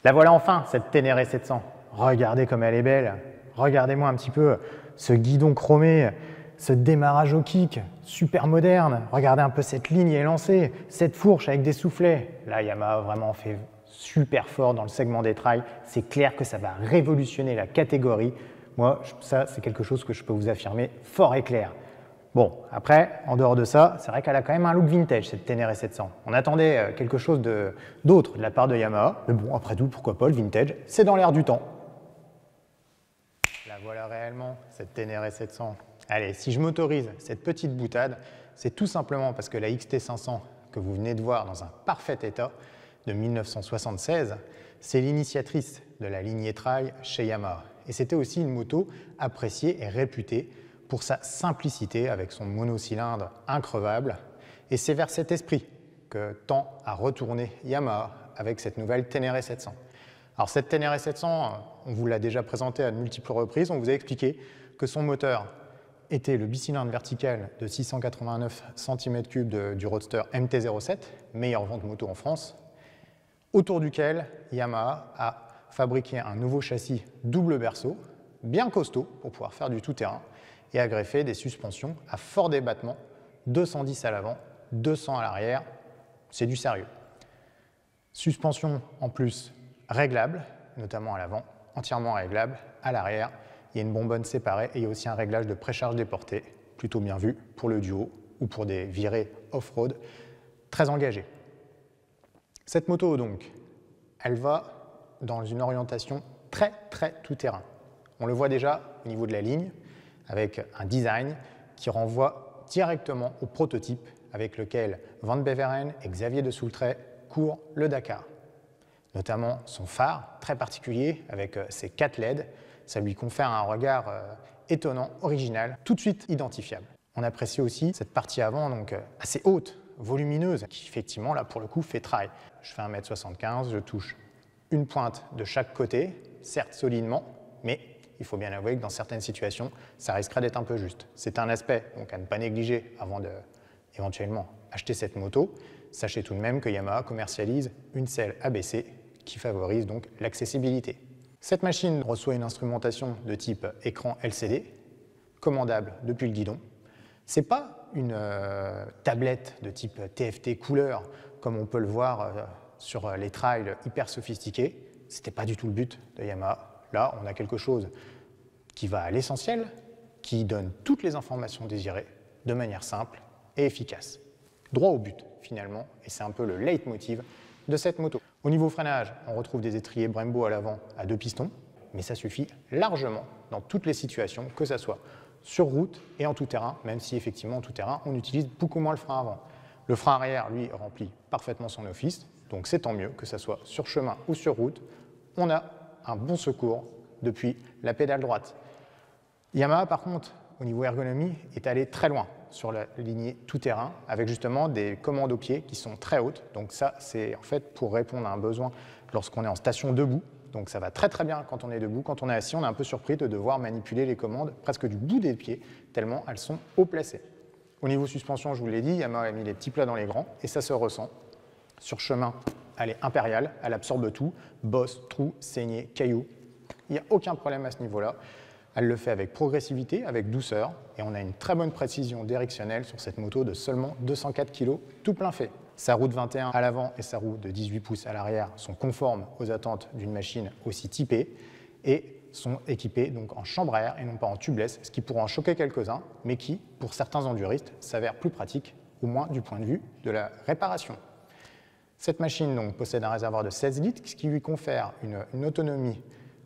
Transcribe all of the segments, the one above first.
La voilà enfin, cette Ténéré 700. Regardez comme elle est belle. Regardez-moi un petit peu ce guidon chromé, ce démarrage au kick, super moderne. Regardez un peu cette ligne élancée, cette fourche avec des soufflets. Là, Yamaha a vraiment fait super fort dans le segment des trails. C'est clair que ça va révolutionner la catégorie. Moi, ça, c'est quelque chose que je peux vous affirmer fort et clair. Bon, après, en dehors de ça, c'est vrai qu'elle a quand même un look vintage, cette Ténéré 700. On attendait quelque chose d'autre de la part de Yamaha, mais bon, après tout, pourquoi pas, le vintage, c'est dans l'air du temps. La voilà réellement, cette Ténéré 700. Allez, si je m'autorise cette petite boutade, c'est tout simplement parce que la XT500 que vous venez de voir dans un parfait état de 1976, c'est l'initiatrice de la lignée trail chez Yamaha. Et c'était aussi une moto appréciée et réputée pour sa simplicité avec son monocylindre increvable. Et c'est vers cet esprit que tend à retourner Yamaha avec cette nouvelle Ténéré 700. Alors cette Ténéré 700, on vous l'a déjà présenté à de multiples reprises, on vous a expliqué que son moteur était le bicylindre vertical de 689 cm3 du Roadster MT-07, meilleure vente moto en France, autour duquel Yamaha a fabriqué un nouveau châssis double berceau, bien costaud pour pouvoir faire du tout-terrain, et a greffé des suspensions à fort débattement, 210 à l'avant, 200 à l'arrière, c'est du sérieux. Suspension en plus réglable, notamment à l'avant, entièrement réglable, à l'arrière, il y a une bonbonne séparée et il y a aussi un réglage de précharge déporté, plutôt bien vu pour le duo ou pour des virées off-road très engagées. Cette moto donc, elle va dans une orientation très tout-terrain. On le voit déjà au niveau de la ligne, avec un design qui renvoie directement au prototype avec lequel Van Beveren et Xavier de Soultret courent le Dakar. Notamment son phare très particulier avec ses 4 LED, ça lui confère un regard étonnant, original, tout de suite identifiable. On apprécie aussi cette partie avant donc assez haute, volumineuse, qui effectivement là pour le coup fait trail. Je fais 1m75, je touche une pointe de chaque côté, certes solidement, mais il faut bien avouer que dans certaines situations, ça risquerait d'être un peu juste. C'est un aspect donc, à ne pas négliger avant de éventuellement acheter cette moto. Sachez tout de même que Yamaha commercialise une selle ABC qui favorise donc l'accessibilité. Cette machine reçoit une instrumentation de type écran LCD, commandable depuis le guidon. Ce n'est pas une tablette de type TFT couleur, comme on peut le voir sur les trails hyper sophistiqués. Ce n'était pas du tout le but de Yamaha. Là, on a quelque chose qui va à l'essentiel, qui donne toutes les informations désirées de manière simple et efficace. Droit au but, finalement, et c'est un peu le leitmotiv de cette moto. Au niveau freinage, on retrouve des étriers Brembo à l'avant à 2 pistons, mais ça suffit largement dans toutes les situations, que ce soit sur route et en tout-terrain, même si effectivement en tout-terrain, on utilise beaucoup moins le frein avant. Le frein arrière, lui, remplit parfaitement son office, donc c'est tant mieux que ce soit sur chemin ou sur route, on a un bon secours depuis la pédale droite. Yamaha, par contre, au niveau ergonomie, est allé très loin sur la lignée tout-terrain, avec justement des commandes au pied qui sont très hautes. Donc ça, c'est en fait pour répondre à un besoin lorsqu'on est en station debout. Donc ça va très bien quand on est debout. Quand on est assis, on est un peu surpris de devoir manipuler les commandes presque du bout des pieds, tellement elles sont haut placées. Au niveau suspension, je vous l'ai dit, Yamaha a mis les petits plats dans les grands, et ça se ressent. Sur chemin, elle est impériale, elle absorbe tout, bosse, trous, saignées, cailloux. Il n'y a aucun problème à ce niveau-là. Elle le fait avec progressivité, avec douceur, et on a une très bonne précision directionnelle sur cette moto de seulement 204 kg, tout plein fait. Sa roue de 21 à l'avant et sa roue de 18 pouces à l'arrière sont conformes aux attentes d'une machine aussi typée et sont équipées donc en chambre à air et non pas en tubeless, ce qui pourra en choquer quelques-uns, mais qui, pour certains enduristes, s'avère plus pratique, au moins du point de vue de la réparation. Cette machine donc, possède un réservoir de 16 litres, ce qui lui confère une autonomie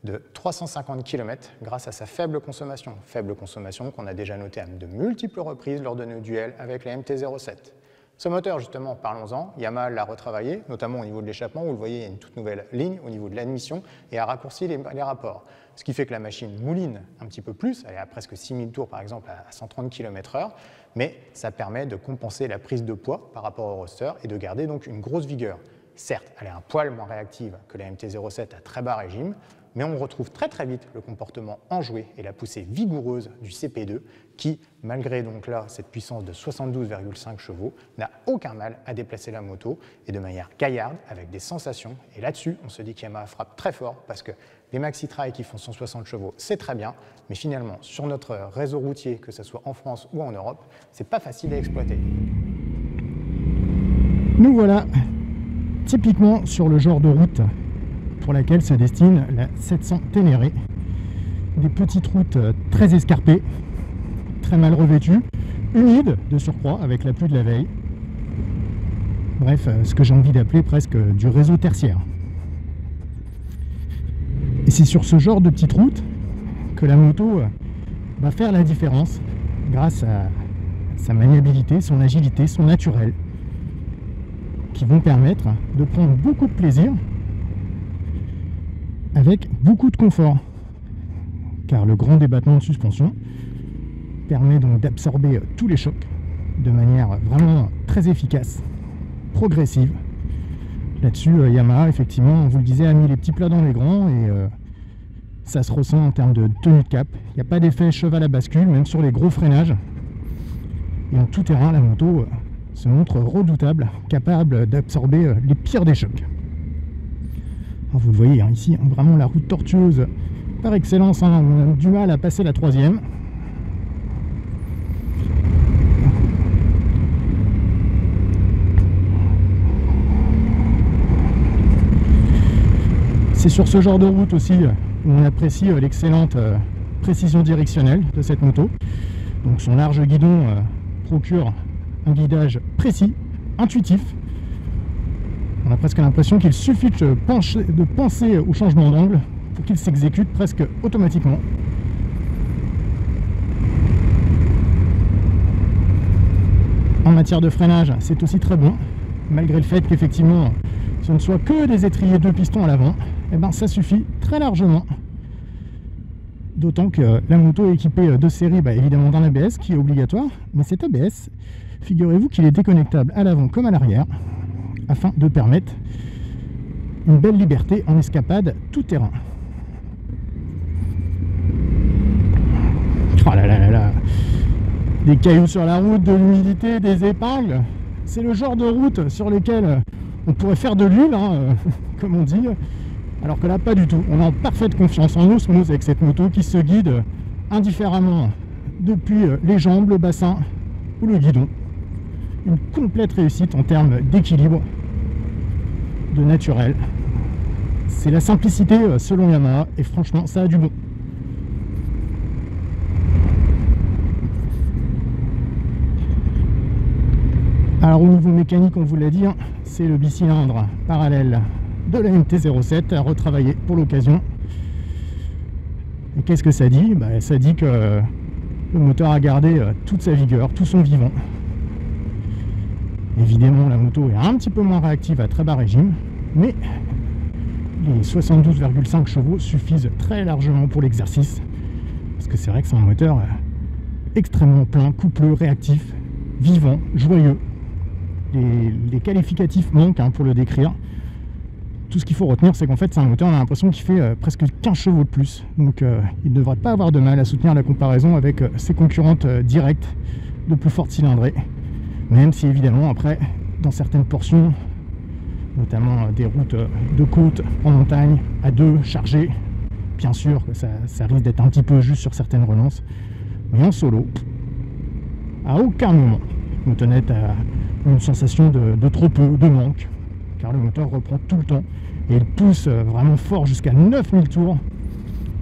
de 350 km grâce à sa faible consommation qu'on a déjà notée à de multiples reprises lors de nos duels avec la MT-07. Ce moteur, justement, parlons-en, Yamaha l'a retravaillé, notamment au niveau de l'échappement, où vous le voyez, il y a une toute nouvelle ligne au niveau de l'admission et a raccourci les rapports. Ce qui fait que la machine mouline un petit peu plus, elle est à presque 6000 tours par exemple à 130 km/h, mais ça permet de compenser la prise de poids par rapport au Roadster et de garder donc une grosse vigueur. Certes, elle est un poil moins réactive que la MT-07 à très bas régime, mais on retrouve très très vite le comportement enjoué et la poussée vigoureuse du CP2 qui, malgré donc là cette puissance de 72,5 chevaux, n'a aucun mal à déplacer la moto et de manière gaillarde avec des sensations. Et là-dessus, on se dit qu'Yamaha frappe très fort parce que les maxi-trail qui font 160 chevaux, c'est très bien, mais finalement, sur notre réseau routier, que ce soit en France ou en Europe, c'est pas facile à exploiter. Nous voilà typiquement sur le genre de route pour laquelle se destine la 700 Ténéré. Des petites routes très escarpées, très mal revêtues, humides de surcroît avec la pluie de la veille. Bref, ce que j'ai envie d'appeler presque du réseau tertiaire. Et c'est sur ce genre de petite route que la moto va faire la différence grâce à sa maniabilité, son agilité, son naturel, qui vont permettre de prendre beaucoup de plaisir avec beaucoup de confort, car le grand débattement de suspension permet donc d'absorber tous les chocs de manière vraiment très efficace, progressive. Là-dessus, Yamaha, effectivement, on vous le disait, a mis les petits plats dans les grands et ça se ressent en termes de tenue de cap. Il n'y a pas d'effet cheval à bascule, même sur les gros freinages. Et en tout terrain, la moto se montre redoutable, capable d'absorber les pires des chocs. Alors vous le voyez hein, ici, vraiment la route tortueuse par excellence, hein, on a du mal à passer la troisième. C'est sur ce genre de route aussi où on apprécie l'excellente précision directionnelle de cette moto. Donc son large guidon procure un guidage précis, intuitif. On a presque l'impression qu'il suffit de penser au changement d'angle pour qu'il s'exécute presque automatiquement. En matière de freinage, c'est aussi très bon, malgré le fait qu'effectivement ce ne soit que des étriers 2 pistons à l'avant, et ben ça suffit très largement. D'autant que la moto est équipée de série évidemment d'un ABS qui est obligatoire, mais cet ABS, figurez-vous qu'il est déconnectable à l'avant comme à l'arrière, afin de permettre une belle liberté en escapade tout terrain. Oh là là là là, des cailloux sur la route, de l'humidité, des épingles, c'est le genre de route sur lesquelles on pourrait faire de l'huile, hein, comme on dit, alors que là pas du tout. On est en parfaite confiance, en osmose avec cette moto qui se guide indifféremment depuis les jambes, le bassin ou le guidon. Une complète réussite en termes d'équilibre, de naturel. C'est la simplicité selon Yamaha et franchement ça a du bon. Alors au niveau mécanique, on vous l'a dit, hein, c'est le bicylindre parallèle de la MT-07 à retravailler pour l'occasion. Et qu'est-ce que ça dit? Ça dit que le moteur a gardé toute sa vigueur, tout son vivant. Évidemment, la moto est un petit peu moins réactive à très bas régime, mais les 72,5 chevaux suffisent très largement pour l'exercice, parce que c'est vrai que c'est un moteur extrêmement plein, coupleux, réactif, vivant, joyeux. Les qualificatifs manquent hein, pour le décrire. Tout ce qu'il faut retenir, c'est qu'en fait, c'est un moteur, on a l'impression qu'il fait presque 15 chevaux de plus. Donc, il ne devrait pas avoir de mal à soutenir la comparaison avec ses concurrentes directes de plus forte cylindrée. Même si, évidemment, après, dans certaines portions, notamment des routes de côte en montagne, à deux, chargées, bien sûr que ça risque d'être un petit peu juste sur certaines relances. Mais en solo, à aucun moment, Motonette a une sensation de trop peu, de manque, car le moteur reprend tout le temps et il pousse vraiment fort jusqu'à 9000 tours.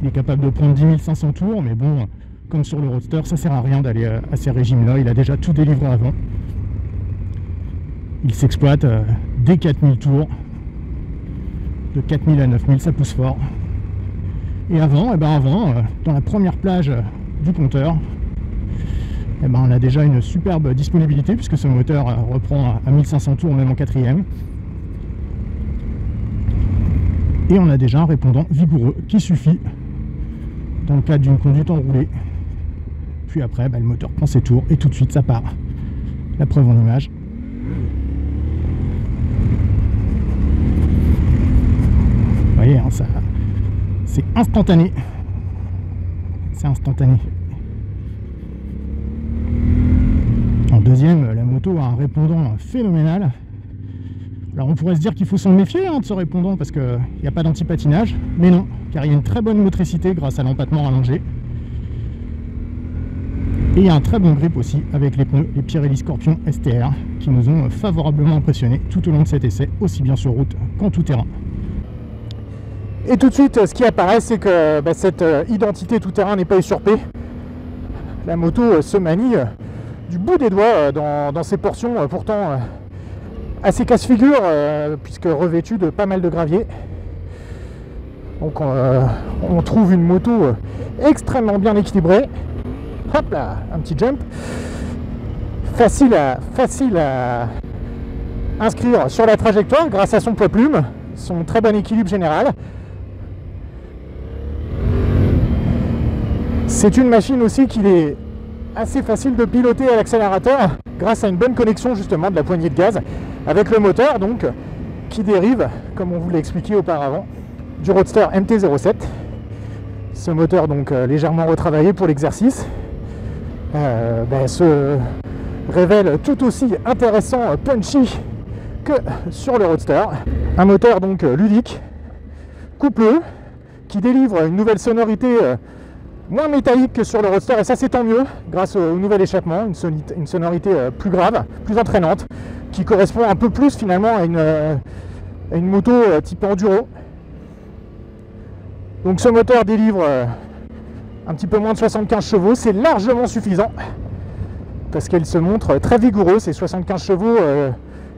Il est capable de prendre 10 500 tours, mais bon, comme sur le Roadster, ça sert à rien d'aller à ces régimes-là, il a déjà tout délivré avant. Il s'exploite dès 4000 tours, de 4000 à 9000, ça pousse fort. Et avant, dans la première plage du compteur, on a déjà une superbe disponibilité puisque ce moteur reprend à 1500 tours même en quatrième. Et on a déjà un répondant vigoureux qui suffit dans le cadre d'une conduite enroulée. Puis après, le moteur prend ses tours et tout de suite ça part. La preuve en image. Vous voyez, hein, C'est instantané. C'est instantané. En deuxième, la moto a un répondant phénoménal. Alors on pourrait se dire qu'il faut s'en méfier de ce répondant parce qu'il n'y a pas d'anti-patinage, mais non, car il y a une très bonne motricité grâce à l'empattement rallongé. Et il y a un très bon grip aussi avec les pneus, les Pirelli Scorpion STR, qui nous ont favorablement impressionnés tout au long de cet essai, aussi bien sur route qu'en tout terrain. Et tout de suite, ce qui apparaît, c'est que cette identité tout terrain n'est pas usurpée. La moto se manie du bout des doigts dans ces portions pourtant assez casse-figure, puisque revêtue de pas mal de gravier. Donc on trouve une moto extrêmement bien équilibrée. Hop là, un petit jump. Facile à inscrire sur la trajectoire grâce à son poids plume, son très bon équilibre général. C'est une machine aussi qu'il est assez facile de piloter à l'accélérateur grâce à une bonne connexion justement de la poignée de gaz avec le moteur, donc qui dérive, comme on vous l'a expliqué auparavant, du Roadster MT-07. Ce moteur donc légèrement retravaillé pour l'exercice se révèle tout aussi intéressant, punchy que sur le Roadster. Un moteur donc ludique, coupleux, qui délivre une nouvelle sonorité moins métallique que sur le Roadster, et ça c'est tant mieux grâce au nouvel échappement, une sonorité plus grave, plus entraînante, qui correspond un peu plus finalement à une moto type enduro. Donc ce moteur délivre un petit peu moins de 75 chevaux, c'est largement suffisant parce qu'elle se montre très vigoureuse, ces 75 chevaux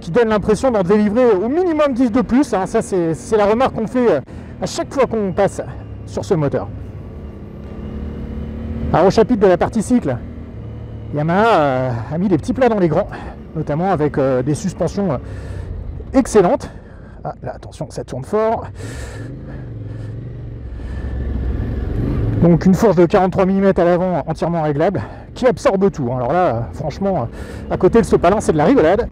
qui donnent l'impression d'en délivrer au minimum 10 de plus, hein. Ça c'est la remarque qu'on fait à chaque fois qu'on passe sur ce moteur. Alors au chapitre de la partie cycle, Yamaha a mis des petits plats dans les grands, notamment avec des suspensions excellentes. Ah là attention, ça tourne fort. Donc une fourche de 43 mm à l'avant entièrement réglable qui absorbe tout. Alors là, franchement, à côté le sopalin, c'est de la rigolade.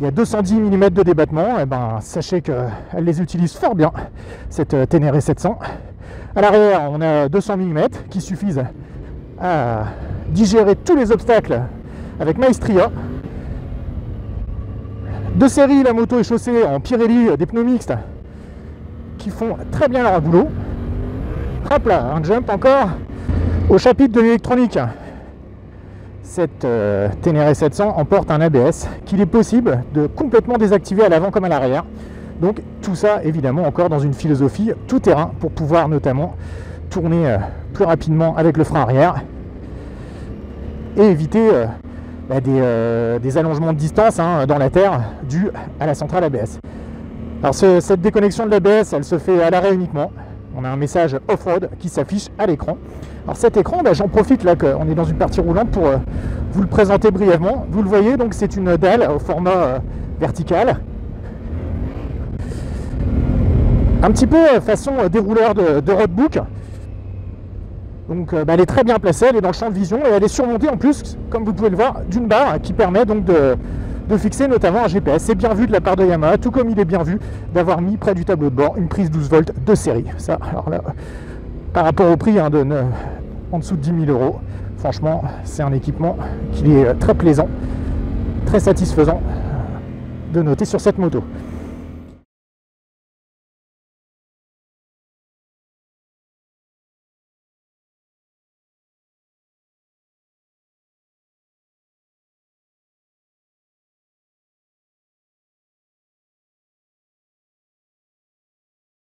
Il y a 210 mm de débattement, et sachez qu'elle les utilise fort bien, cette Ténéré 700. À l'arrière, on a 200 mm qui suffisent à digérer tous les obstacles avec maestria. De série, la moto est chaussée en Pirelli, des pneus mixtes qui font très bien leur boulot. Hop là, un jump encore. Au chapitre de l'électronique, cette Ténéré 700 emporte un ABS qu'il est possible de complètement désactiver à l'avant comme à l'arrière. Donc tout ça évidemment encore dans une philosophie tout terrain pour pouvoir notamment tourner plus rapidement avec le frein arrière et éviter des allongements de distance dans la terre dus à la centrale ABS. Alors cette déconnexion de l'ABS, elle se fait à l'arrêt uniquement. On a un message off-road qui s'affiche à l'écran. Alors cet écran, j'en profite là qu'on est dans une partie roulante pour vous le présenter brièvement. Vous le voyez, donc c'est une dalle au format vertical. Un petit peu façon dérouleur de roadbook. Donc elle est très bien placée, elle est dans le champ de vision et elle est surmontée en plus, comme vous pouvez le voir, d'une barre qui permet donc de fixer notamment un GPS. C'est bien vu de la part de Yamaha, tout comme il est bien vu d'avoir mis près du tableau de bord une prise 12 volts de série. Ça, alors là, par rapport au prix en dessous de 10 000 €, franchement, c'est un équipement qui est très plaisant, très satisfaisant de noter sur cette moto.